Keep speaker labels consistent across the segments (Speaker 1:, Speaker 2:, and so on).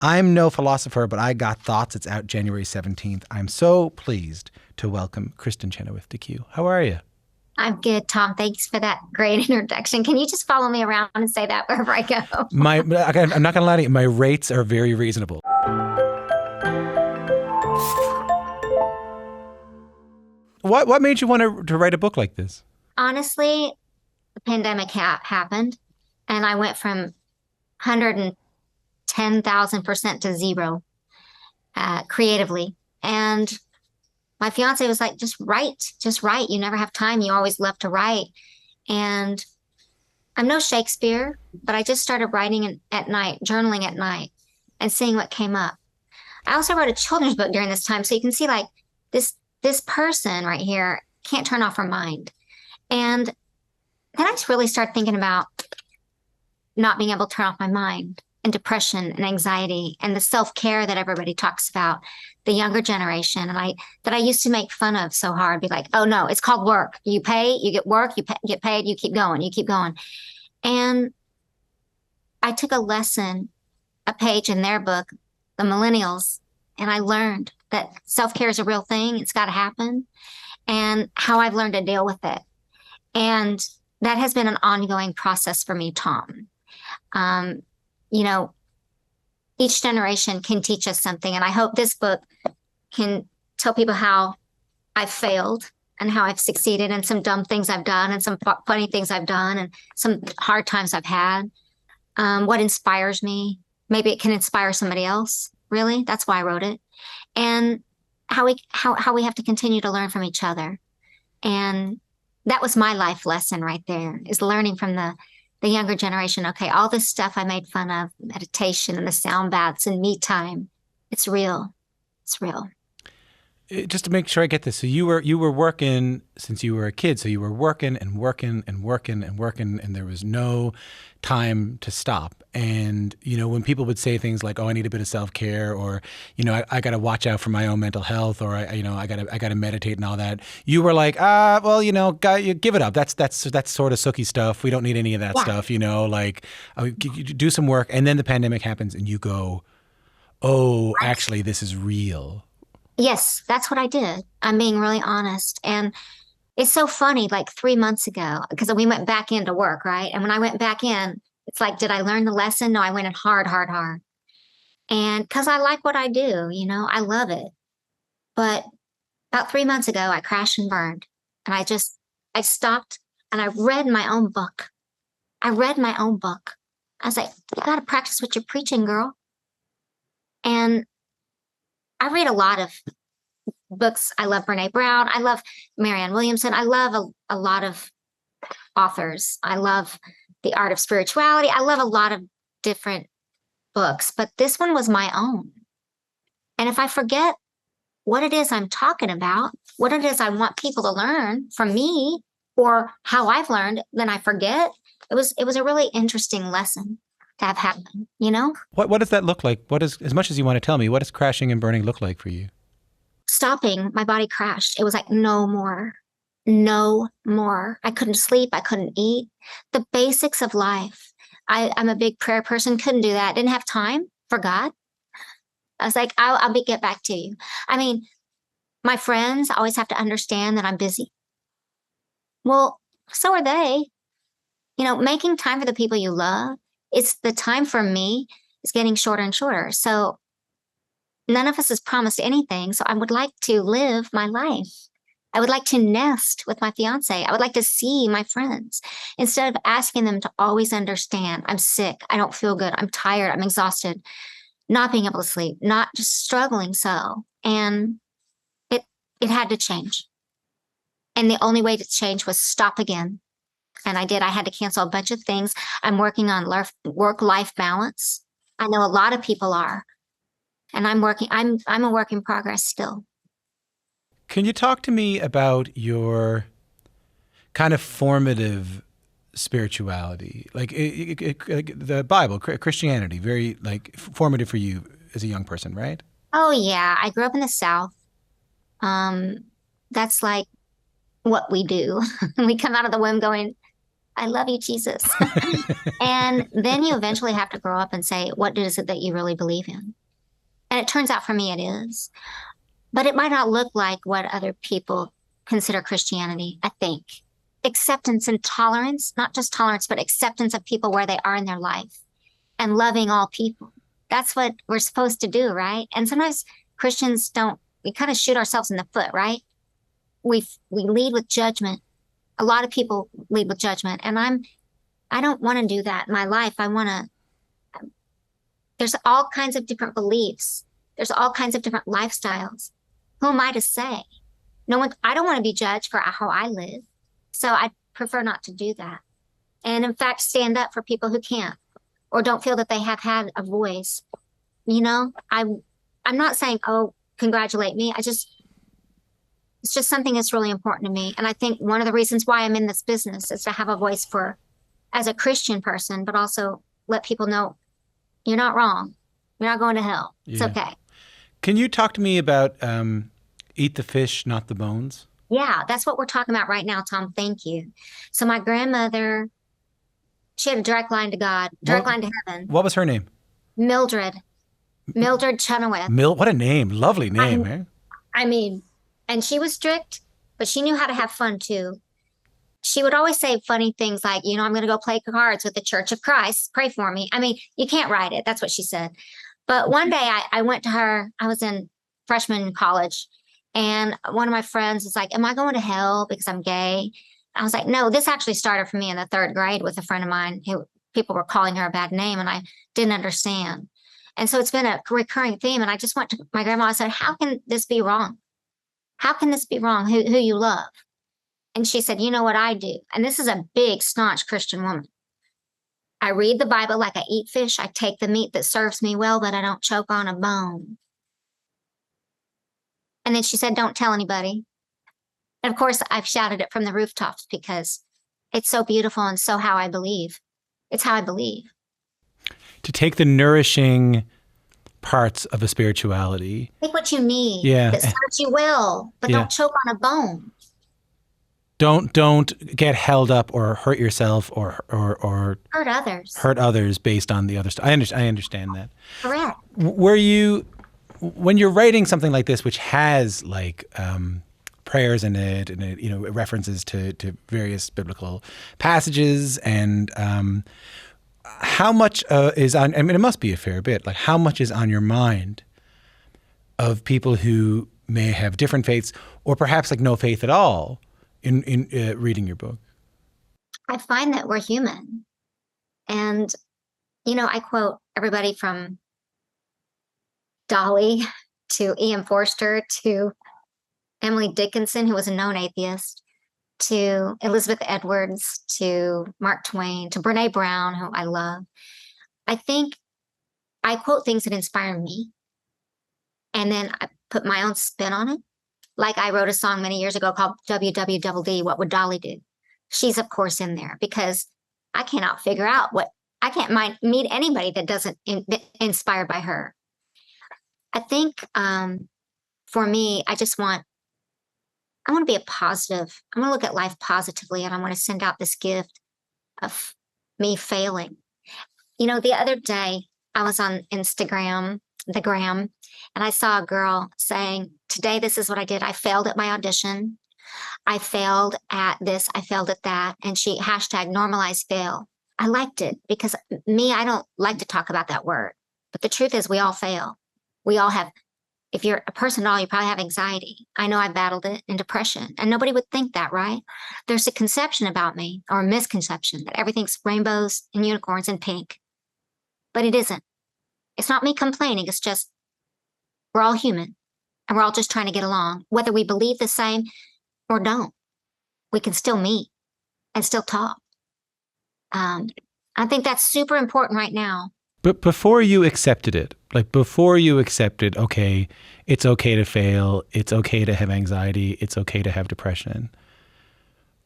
Speaker 1: I'm No Philosopher, but I Got Thoughts. It's out January 17th. I'm so pleased to welcome Kristin Chenoweth to Q. How are you?
Speaker 2: I'm good, Tom. Thanks for that great introduction. Can you just follow me around and say that wherever I go?
Speaker 1: I'm not going to lie to you. My rates are very reasonable. What made you want to write a book like this?
Speaker 2: Honestly, the pandemic happened, and I went from 110,000% to zero creatively. And my fiance was like, just write, just write. You never have time. You always love to write. And I'm no Shakespeare, but I just started writing at night, journaling at night, and seeing what came up. I also wrote a children's book during this time, so you can see like this person right here can't turn off her mind. And then I just really started thinking about not being able to turn off my mind and depression and anxiety and the self-care that everybody talks about, the younger generation. And I used to make fun of so hard, be like, oh no, it's called work. You pay, you get work, get paid, you keep going, you keep going. And I took a lesson, a page in their book, the millennials, and I learned that self-care is a real thing. It's got to happen, and how I've learned to deal with it. And that has been an ongoing process for me, Tom. Um, you know, each generation can teach us something. And I hope this book can tell people how I've failed and how I've succeeded and some dumb things I've done and some funny things I've done and some hard times I've had. What inspires me. Maybe it can inspire somebody else. Really, that's why I wrote it. And how we have to continue to learn from each other. And that was my life lesson right there, is learning from the younger generation. Okay, all this stuff I made fun of, meditation and the sound baths and me time, it's real. It's real.
Speaker 1: Just to make sure I get this, so you were working since you were a kid. So you were working and working and working and working, and there was no time to stop. And when people would say things like, "Oh, I need a bit of self care," or I got to watch out for my own mental health, or I got to meditate and all that, you were like, well, guy, you give it up. That's sort of sooky stuff. We don't need any of that
Speaker 2: Yeah.
Speaker 1: stuff. Like, you do some work, and then the pandemic happens, and you go, "Oh, actually, this is real."
Speaker 2: Yes, that's what I did. I'm being really honest. And it's so funny, like 3 months ago, because we went back into work, right? And when I went back in, it's like, did I learn the lesson? No, I went in hard, hard, hard. And because I like what I do, I love it. But about 3 months ago, I crashed and burned. And I stopped and I read my own book. I read my own book. I was like, you got to practice what you're preaching, girl. And I read a lot of books. I love Brene Brown. I love Marianne Williamson. I love a lot of authors. I love The Art of Spirituality. I love a lot of different books, but this one was my own. And if I forget what it is I'm talking about, what it is I want people to learn from me or how I've learned, then I forget. It was a really interesting lesson to have happen.
Speaker 1: What does that look like? What is, as much as you want to tell me, what does crashing and burning look like for you?
Speaker 2: Stopping, my body crashed. It was like, no more, no more. I couldn't sleep. I couldn't eat. The basics of life. I'm a big prayer person, couldn't do that. Didn't have time for God. I was like, get back to you. I mean, my friends always have to understand that I'm busy. Well, so are they. Making time for the people you love, it's the time for me is getting shorter and shorter. So none of us is promised anything. So I would like to live my life. I would like to nest with my fiance. I would like to see my friends instead of asking them to always understand I'm sick. I don't feel good. I'm tired. I'm exhausted, not being able to sleep, not just struggling. So, and it had to change. And the only way to change was stop again. And I did. I had to cancel a bunch of things. I'm working on work-life balance. I know a lot of people are. And I'm a work in progress still.
Speaker 1: Can you talk to me about your kind of formative spirituality, like the Bible, Christianity, very like formative for you as a young person, right?
Speaker 2: Oh yeah, I grew up in the South. Um, that's like what we do. We come out of the womb going, I love you, Jesus. And then you eventually have to grow up and say, what is it that you really believe in? And it turns out for me it is. But it might not look like what other people consider Christianity, I think. Acceptance and tolerance, not just tolerance, but acceptance of people where they are in their life and loving all people. That's what we're supposed to do, right? And sometimes Christians don't, we kind of shoot ourselves in the foot, right? We lead with judgment. A lot of people lead with judgment. And I don't want to do that in my life. There's all kinds of different beliefs. There's all kinds of different lifestyles. Who am I to say? No one, I don't want to be judged for how I live. So I prefer not to do that. And in fact, stand up for people who can't or don't feel that they have had a voice. You know, I'm not saying, oh, congratulate me. It's just something that's really important to me. And I think one of the reasons why I'm in this business is to have a voice for, as a Christian person, but also let people know you're not wrong. You're not going to hell. It's okay.
Speaker 1: Can you talk to me about eat the fish, not the bones?
Speaker 2: Yeah, that's what we're talking about right now, Tom. Thank you. So my grandmother, she had a direct line to God, direct line to heaven.
Speaker 1: What was her name?
Speaker 2: Mildred Chenoweth.
Speaker 1: What a name. Lovely name, eh?
Speaker 2: I mean, and she was strict, but she knew how to have fun too. She would always say funny things like, you know, I'm going to go play cards with the Church of Christ. Pray for me. I mean, you can't write it. That's what she said. But one day I went to her. I was in freshman college. And one of my friends was like, am I going to hell because I'm gay? I was like, no, this actually started for me in the third grade with a friend of mine who people were calling her a bad name and I didn't understand. And so it's been a recurring theme. And I just went to my grandma and said, how can this be wrong? How can this be wrong? Who you love? And she said, you know what I do? And this is a big, staunch Christian woman. I read the Bible like I eat fish. I take the meat that serves me well, but I don't choke on a bone. And then she said, don't tell anybody. And of course, I've shouted it from the rooftops because it's so beautiful and so how I believe. It's how I believe.
Speaker 1: To take the nourishing parts of a spirituality.
Speaker 2: Take what you need.
Speaker 1: Yeah.
Speaker 2: That serves you well, but don't choke on a bone.
Speaker 1: Don't get held up or hurt yourself or
Speaker 2: hurt others.
Speaker 1: Hurt others based on the other stuff. I understand that.
Speaker 2: Correct.
Speaker 1: Were you, when you're writing something like this, which has like prayers in it, and it, you know, references to various biblical passages, and how much is on? I mean, it must be a fair bit. Like, how much is on your mind of people who may have different faiths, or perhaps like no faith at all, in reading your book?
Speaker 2: I find that we're human, and you know, I quote everybody from Dolly to E.M. Forster to Emily Dickinson, who was a known atheist, to Elizabeth Edwards, to Mark Twain, to Brene Brown, who I love. I think I quote things that inspire me, and then I put my own spin on it. Like I wrote a song many years ago called WWDD, What Would Dolly Do? She's, of course, in there because I cannot figure out I can't meet anybody that doesn't inspired by her. I think for me, I want to be a positive. I want to look at life positively, and I want to send out this gift of me failing. You know, the other day I was on Instagram, the gram, and I saw a girl saying, today, this is what I did. I failed at my audition. I failed at this. I failed at that. And she #normalize fail. I liked it because I don't like to talk about that word. But the truth is we all fail. We all have, if you're a person at all, you probably have anxiety. I know I battled it and depression, and nobody would think that, right? There's a conception about me, or a misconception, that everything's rainbows and unicorns and pink. But it isn't. It's not me complaining. It's just we're all human, and we're all just trying to get along. Whether we believe the same or don't, we can still meet and still talk. I think that's super important right now.
Speaker 1: But before you accepted it, okay, it's okay to fail, it's okay to have anxiety, it's okay to have depression.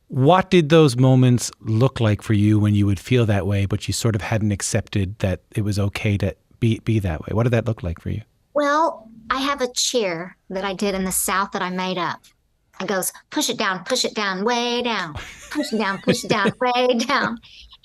Speaker 1: What did those moments look like for you when you would feel that way, but you sort of hadn't accepted that it was okay to be that way? What did that look like for you?
Speaker 2: Well, I have a cheer that I did in the South that I made up. It goes, push it down, way down, push it down, way down.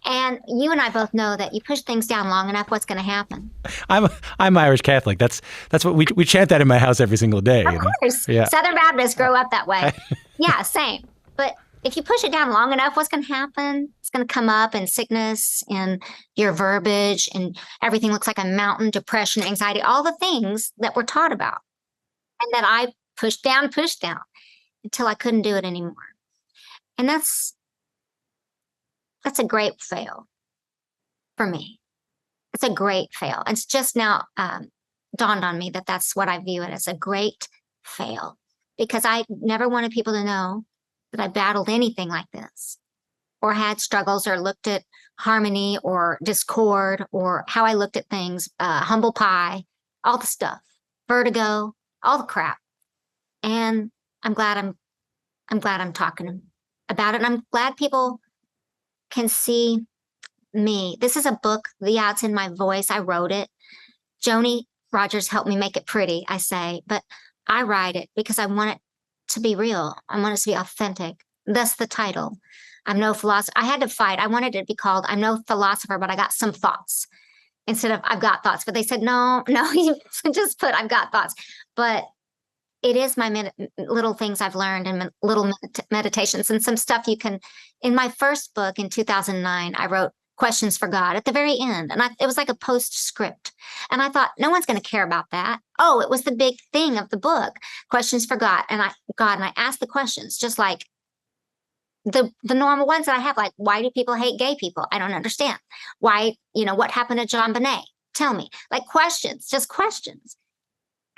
Speaker 2: And you and I both know that you push things down long enough, what's going to happen?
Speaker 1: I'm Irish Catholic. That's what we chant that in my house every single day.
Speaker 2: Of course.
Speaker 1: Yeah.
Speaker 2: Southern Baptists grow up that way. Yeah, same. But if you push it down long enough, what's going to happen? It's going to come up in sickness and your verbiage, and everything looks like a mountain, depression, anxiety, all the things that we're taught about. And that I pushed down until I couldn't do it anymore. And that's a great fail for me. It's a great fail. It's just now dawned on me that that's what I view it as, a great fail, because I never wanted people to know that I battled anything like this, or had struggles, or looked at harmony or discord, or how I looked at things, humble pie, all the stuff, vertigo, all the crap. And I'm glad I'm talking about it. And I'm glad people can see me. This is a book. Yeah, it's in my voice. I wrote it. Joni Rogers helped me make it pretty, I say, but I write it because I want it to be real. I want it to be authentic. That's the title. I'm no philosopher. I had to fight. I wanted it to be called I'm No Philosopher, but I got some thoughts instead of I've got thoughts. But they said, no, you just put I've got thoughts. But it is my little things I've learned, and little meditations, and some stuff you can. In my first book in 2009, I wrote questions for God at the very end. And it was like a postscript. And I thought, no one's going to care about that. Oh, it was the big thing of the book, questions for God. And I asked the questions, just like the normal ones that I have, like, why do people hate gay people? I don't understand. Why, what happened to John Bonet? Tell me. Like, questions, just questions.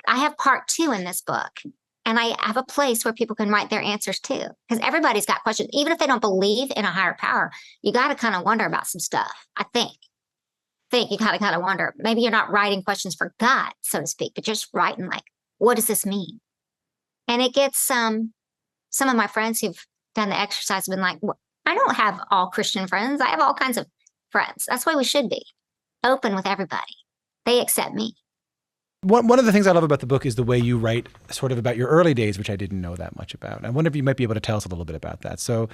Speaker 2: I have part 2 in this book, and I have a place where people can write their answers too, because everybody's got questions. Even if they don't believe in a higher power, you got to kind of wonder about some stuff. I think you got to kind of wonder. Maybe you're not writing questions for God, so to speak, but just writing like, what does this mean? And it gets some of my friends who've done the exercise have been like, well, I don't have all Christian friends. I have all kinds of friends. That's why we should be open with everybody. They accept me.
Speaker 1: One of the things I love about the book is the way you write sort of about your early days, which I didn't know that much about. I wonder if you might be able to tell us a little bit about that. So,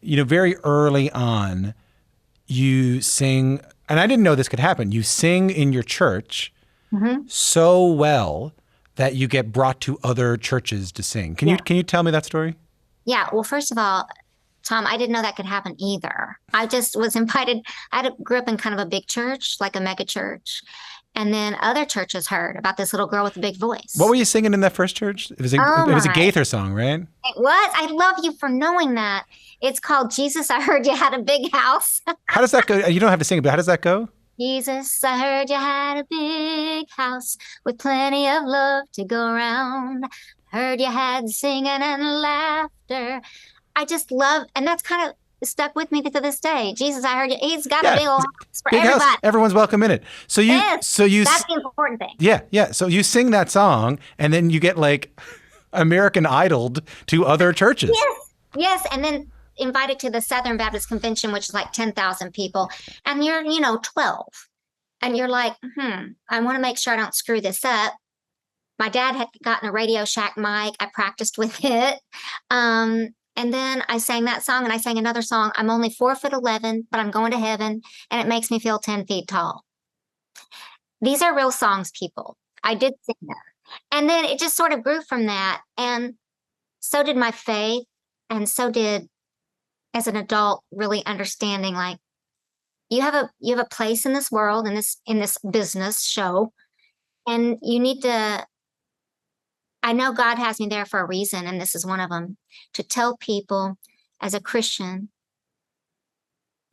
Speaker 1: very early on, you sing, and I didn't know this could happen. You sing in your church so well that you get brought to other churches to sing. Can you tell me that story?
Speaker 2: Yeah. Well, first of all, Tom, I didn't know that could happen either. I just was invited. I grew up in kind of a big church, like a mega church. And then other churches heard about this little girl with a big voice.
Speaker 1: What were you singing in that first church? It was a Gaither song, right?
Speaker 2: It was. I love you for knowing that. It's called Jesus, I Heard You Had a Big House.
Speaker 1: How does that go? You don't have to sing it, but how does that go?
Speaker 2: Jesus, I heard you had a big house with plenty of love to go around. Heard you had singing and laughter. I just love, and that's kind of stuck with me to this day. Jesus, I heard you. He's got a big old house for everybody.
Speaker 1: House, everyone's welcome in it. So you,
Speaker 2: that's the important thing.
Speaker 1: Yeah. So you sing that song, and then you get like American Idoled to other churches.
Speaker 2: Yes, and then invited to the Southern Baptist Convention, which is like 10,000 people, and you're 12, and you're like, I want to make sure I don't screw this up. My dad had gotten a Radio Shack mic. I practiced with it. And then I sang that song, and I sang another song. I'm only 4'11", but I'm going to heaven, and it makes me feel 10 feet tall. These are real songs, people. I did sing them. And then it just sort of grew from that. And so did my faith. And so did, as an adult, really understanding, like, you have a place in this world, in this business show, and you need to. I know God has me there for a reason, and this is one of them, to tell people as a Christian,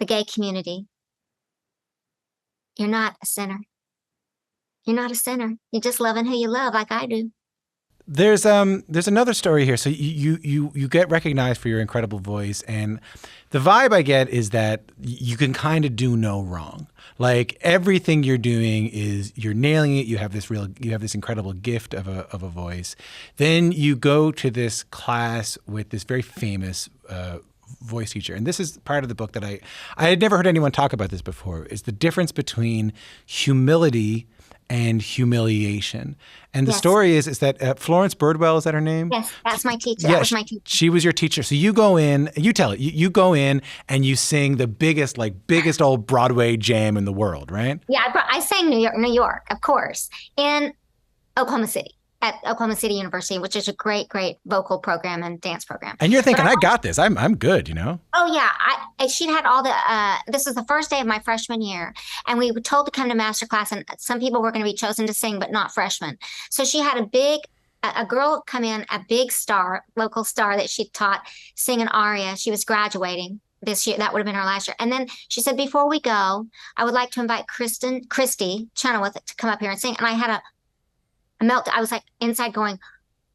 Speaker 2: the gay community, you're not a sinner. You're not a sinner. You're just loving who you love, like I do.
Speaker 1: There's another story here. So you get recognized for your incredible voice, and the vibe I get is that you can kind of do no wrong. Like, everything you're doing is you're nailing it. You have this incredible gift of a voice. Then you go to this class with this very famous voice teacher, and this is part of the book that I had never heard anyone talk about this before. Is the difference between humility and Humiliation. And the
Speaker 2: Yes.
Speaker 1: story is that Florence Birdwell, is that her name?
Speaker 2: Yes. That's my teacher.
Speaker 1: Yeah,
Speaker 2: That was my teacher.
Speaker 1: she was your teacher. So you go in, you tell it, you go in and you sing the biggest old Broadway jam in the world, right?
Speaker 2: Yeah. I sang New York, of course, in Oklahoma City at Oklahoma City University, which is a great, great vocal program and dance program.
Speaker 1: And you're thinking, I got this. I'm good, you know?
Speaker 2: Oh yeah, she'd had all the. This was the first day of my freshman year, and we were told to come to master class, and some people were going to be chosen to sing, but not freshmen. So she had a girl come in, a big star, local star that she taught, sing an aria. She was graduating this year. That would have been her last year. And then she said, before we go, I would like to invite Kristin Chenoweth to come up here and sing. And I had a melt. I was like inside going,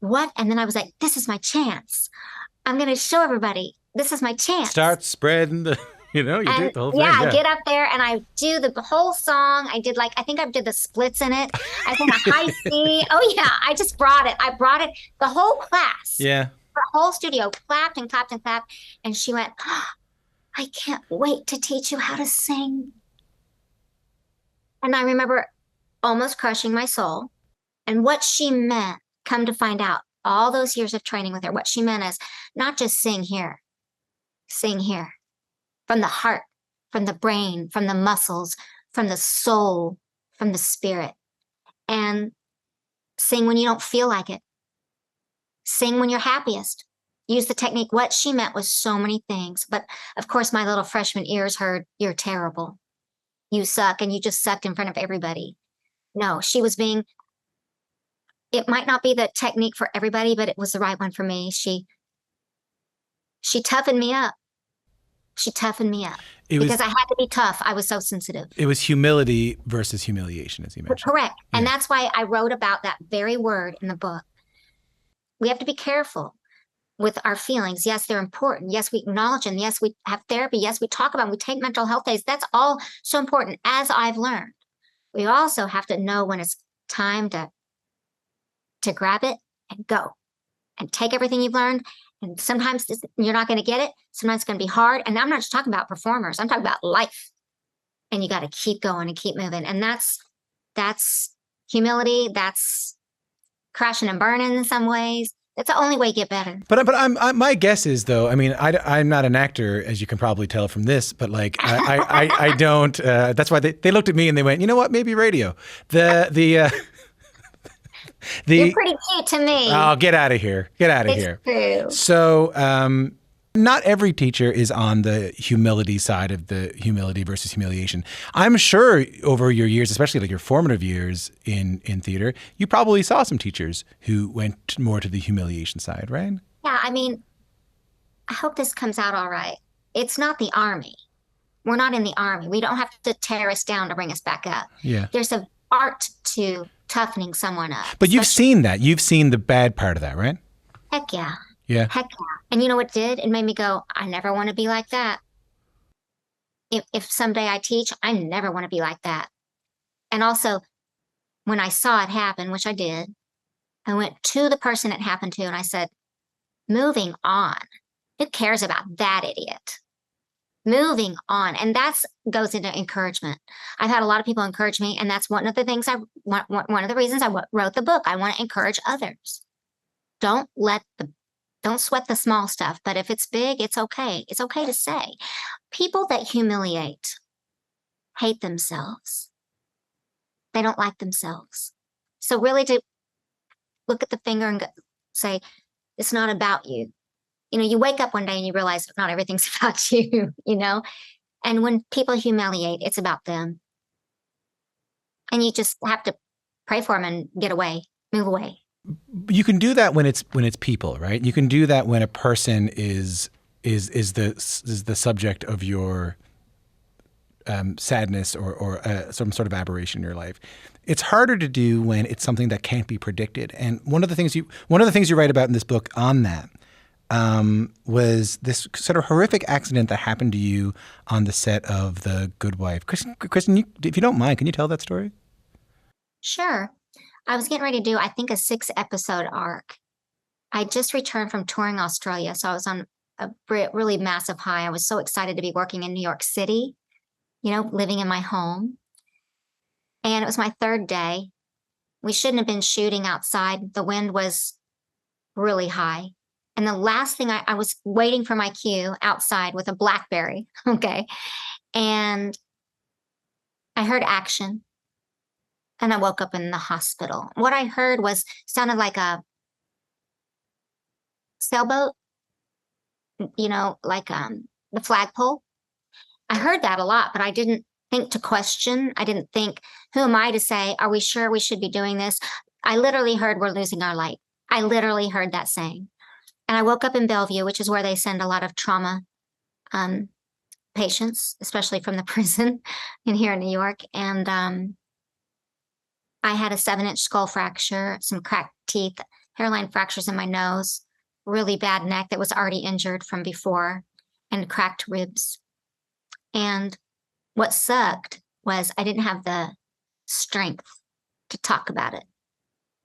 Speaker 2: what? And then I was like, this is my chance. I'm going to show everybody. This is my chance.
Speaker 1: Start spreading the, you do the whole thing.
Speaker 2: Yeah, I get up there and I do the whole song. I think I did the splits in it. I sang a high C. Oh yeah, I just brought it. I brought it. The whole class.
Speaker 1: Yeah.
Speaker 2: The whole studio clapped and clapped and clapped. And she went, oh, I can't wait to teach you how to sing. And I remember almost crushing my soul. And what she meant, come to find out, all those years of training with her, what she meant is not just sing here from the heart, from the brain, from the muscles, from the soul, from the spirit. And sing when you don't feel like it. Sing when you're happiest. Use the technique. What she meant was so many things. But of course, my little freshman ears heard, you're terrible. You suck, and you just sucked in front of everybody. No, she was being, it might not be the technique for everybody, but it was the right one for me. She toughened me up. Because I had to be tough. I was so sensitive.
Speaker 1: It was humility versus humiliation, as you mentioned.
Speaker 2: Correct. Yeah. And that's why I wrote about that very word in the book. We have to be careful with our feelings. Yes, they're important. Yes, we acknowledge them. Yes, we have therapy. Yes, we talk about them. We take mental health days. That's all so important, as I've learned. We also have to know when it's time to grab it and go and take everything you've learned. And sometimes you're not going to get it. Sometimes it's going to be hard. And I'm not just talking about performers. I'm talking about life. And you got to keep going and keep moving. And that's humility. That's crashing and burning in some ways. That's the only way you get better.
Speaker 1: But my guess is, though, I mean, I'm not an actor, as you can probably tell from this, but like I don't. That's why they looked at me and they went, you know what? Maybe radio. You're
Speaker 2: pretty cute to me.
Speaker 1: Oh, get out of here. Get out of here.
Speaker 2: True.
Speaker 1: So not every teacher is on the humility side of the humility versus humiliation. I'm sure over your years, especially like your formative years in theater, you probably saw some teachers who went more to the humiliation side, right?
Speaker 2: Yeah, I mean, I hope this comes out all right. It's not the Army. We're not in the Army. We don't have to tear us down to bring us back up.
Speaker 1: Yeah.
Speaker 2: There's an art to toughening someone up.
Speaker 1: But you've seen that. You've seen the bad part of that, right?
Speaker 2: Heck yeah.
Speaker 1: Yeah.
Speaker 2: Heck yeah. And you know what it did? It made me go, I never want to be like that. If someday I teach, I never want to be like that. And also, when I saw it happen, which I did, I went to the person it happened to and I said, moving on. Who cares about that idiot? Moving on. And that's goes into encouragement. I've had a lot of people encourage me, and that's one of the things one of the reasons I wrote the book. I want to encourage others. Don't sweat the small stuff, but if it's big, it's okay. It's okay to say. People that humiliate hate themselves. They don't like themselves. So really to look at the finger and say, it's not about you. You know, you wake up one day and you realize not everything's about you, you know? And when people humiliate, it's about them. And you just have to pray for them and get away, move away.
Speaker 1: You can do that when it's people, right? You can do that when a person is the subject of your sadness or some sort of aberration in your life. It's harder to do when it's something that can't be predicted. And one of the things you write about in this book on that was this sort of horrific accident that happened to you on the set of The Good Wife. Kristin, if you don't mind, can you tell that story?
Speaker 2: Sure. I was getting ready to do, I think, a 6-episode arc. I just returned from touring Australia, so I was on a really massive high. I was so excited to be working in New York City, you know, living in my home. And it was my third day. We shouldn't have been shooting outside. The wind was really high. And the last thing I was waiting for my cue outside with a BlackBerry. Okay. And I heard action and I woke up in the hospital. What I heard sounded like a sailboat, like the flagpole. I heard that a lot, but I didn't think to question. I didn't think, who am I to say, are we sure we should be doing this? I literally heard we're losing our light. I literally heard that saying. And I woke up in Bellevue, which is where they send a lot of trauma patients, especially from the prison in here in New York. And I had a 7-inch skull fracture, some cracked teeth, hairline fractures in my nose, really bad neck that was already injured from before, and cracked ribs. And what sucked was I didn't have the strength to talk about it.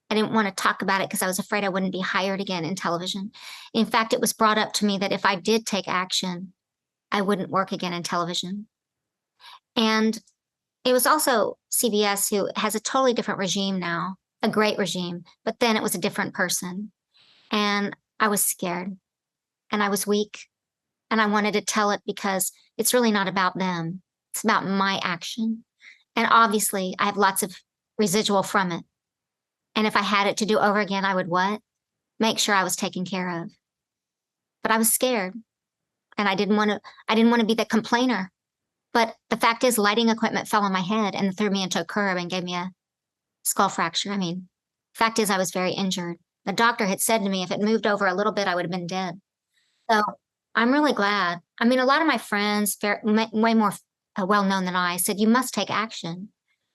Speaker 2: I didn't want to talk about it because I was afraid I wouldn't be hired again in television. In fact, it was brought up to me that if I did take action, I wouldn't work again in television. And it was also CBS, who has a totally different regime now, a great regime, but then it was a different person. And I was scared and I was weak and I wanted to tell it because it's really not about them. It's about my action. And obviously I have lots of residual from it. And if I had it to do over again, I would what? Make sure I was taken care of. But I was scared and I didn't want to be the complainer. But the fact is, lighting equipment fell on my head and threw me into a curb and gave me a skull fracture. I mean, fact is, I was very injured. The doctor had said to me, if it moved over a little bit, I would have been dead. So I'm really glad. I mean, a lot of my friends, way more well-known than I, said, you must take action.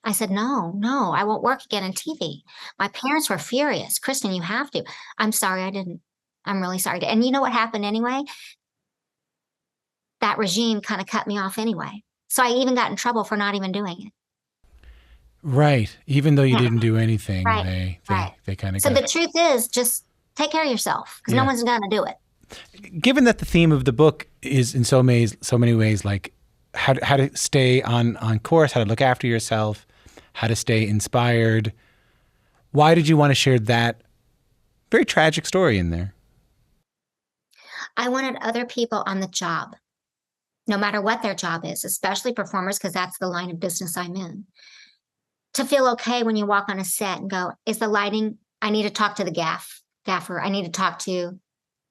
Speaker 2: I said, no, I won't work again in TV. My parents were furious. Kristin, you have to. I'm sorry, I didn't. I'm really sorry. And you know what happened anyway? That regime kind of cut me off anyway. So I even got in trouble for not even doing it.
Speaker 1: Right. Even though you didn't do anything,
Speaker 2: right.
Speaker 1: they kind of
Speaker 2: So the truth is, just take care of yourself because no one's going to do it.
Speaker 1: Given that the theme of the book is in so many ways like how to stay on course, how to look after yourself, how to stay inspired, why did you want to share that very tragic story in there?
Speaker 2: I wanted other people on the job, no matter what their job is, especially performers, because that's the line of business I'm in, to feel okay when you walk on a set and go, is the lighting, I need to talk to the gaffer. I need to talk to,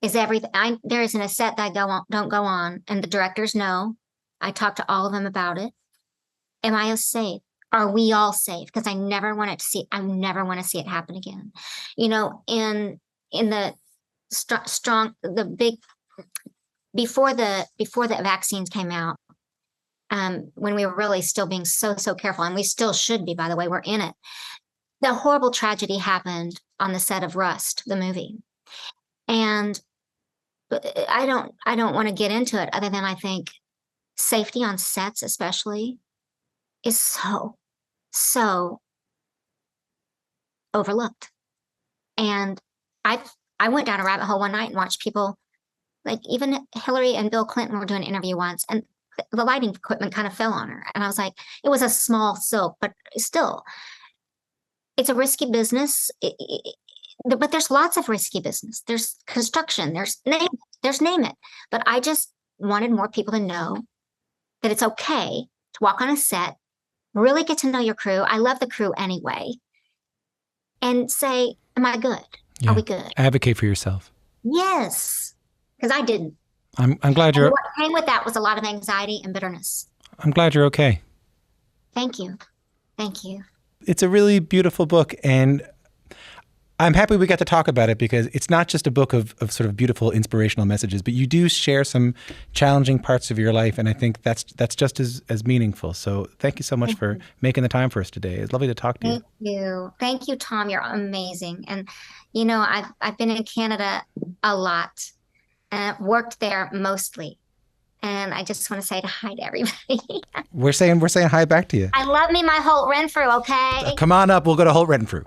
Speaker 2: is everything, there isn't a set that don't go on. And the directors know. I talk to all of them about it. Am I safe? Are we all safe? Because I never want to see it happen again. You know, in the before the vaccines came out, when we were really still being so careful, and we still should be, by the way, we're in it. The horrible tragedy happened on the set of Rust, the movie. And I don't want to get into it other than I think safety on sets especially is so overlooked. And I went down a rabbit hole one night and watched people, like even Hillary and Bill Clinton were doing an interview once, and the lighting equipment kind of fell on her. And I was like, it was a small soak, but still, it's a risky business. But there's lots of risky business. There's construction, there's name it. But I just wanted more people to know that it's okay to walk on a set, really get to know your crew. I love the crew anyway. And say, am I good?
Speaker 1: Yeah.
Speaker 2: Are we good?
Speaker 1: Advocate for yourself.
Speaker 2: Yes. Because I didn't.
Speaker 1: I'm glad you're...
Speaker 2: And what came with that was a lot of anxiety and bitterness.
Speaker 1: I'm glad you're okay.
Speaker 2: Thank you.
Speaker 1: It's a really beautiful book, and I'm happy we got to talk about it because it's not just a book of sort of beautiful inspirational messages, but you do share some challenging parts of your life, and I think that's just as meaningful. So thank you so much for making the time for us today. It's lovely to talk to you.
Speaker 2: Thank you, Tom. You're amazing. And you know, I've been in Canada a lot and worked there mostly. And I just want to say hi to everybody.
Speaker 1: We're saying hi back to you.
Speaker 2: I love me my Holt Renfrew, okay?
Speaker 1: Come on up. We'll go to Holt Renfrew.